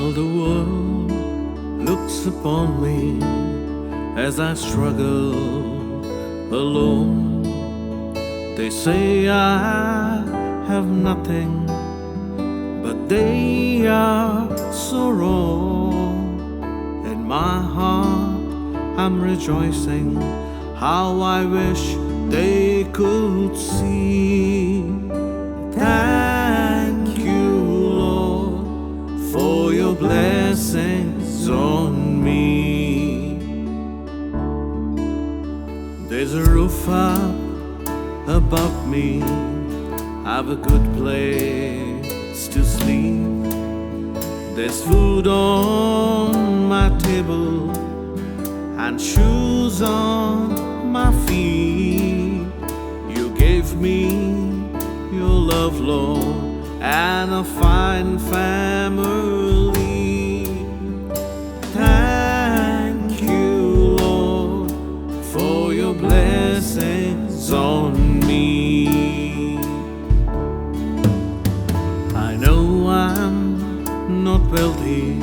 While the world looks upon me as I struggle alone, they say I have nothing, but they are so wrong. In my heart I'm rejoicing, how I wish they could see. Thank you, Lord, for your blessings on me. There's a roof up above me, I've a good place to sleep. There's food on my table and shoes on my feet. You gave me your love, Lord, and a fine family. Thank you, Lord, for your blessings on me. I know I'm not wealthy,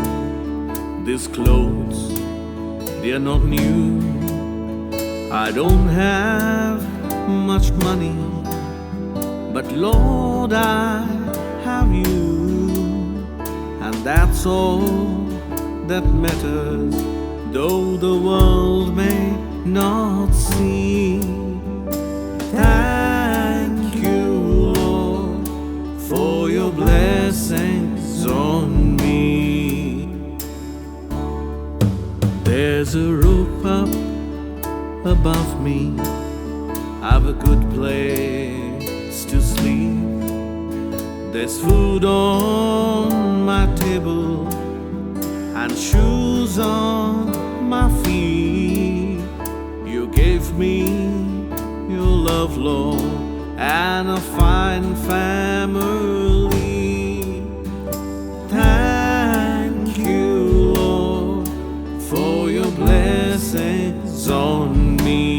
these clothes, they are not new. I don't have much money, but Lord, I have you, and that's all that matters, though the world may not see. Thank you, Lord, for your blessings on me. There's a roof up above me, I've a good place to sleep. There's food on my table and shoes on my feet. You gave me your love, Lord, and a fine family. Thank you, Lord, for your blessings on me.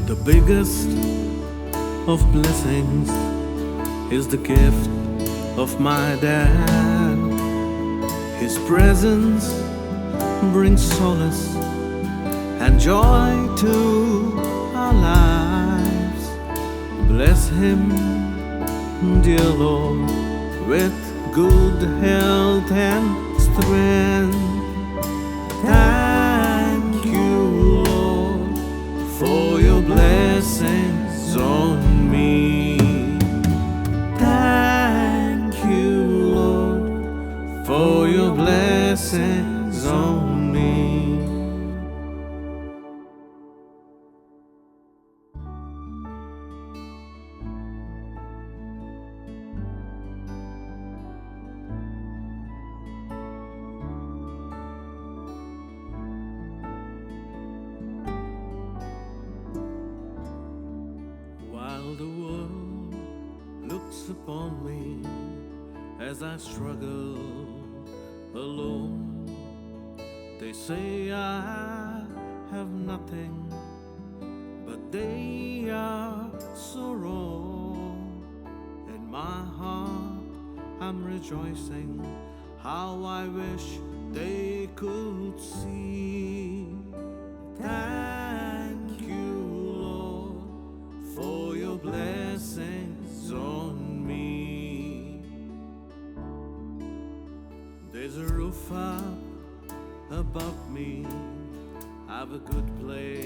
The biggest of blessings is the gift of my dad. His presence brings solace and joy to our lives. Bless him, dear Lord, with good health and strength. Thank you, Lord, for your blessings on me. Thank you, Lord, for your blessings on me. While the world looks upon me as I struggle alone, they say I have nothing, but they are so wrong. In my heart I'm rejoicing, how I wish they could see. Thank you, Lord, for your blessings on me. There's a roof up above me, I've a good place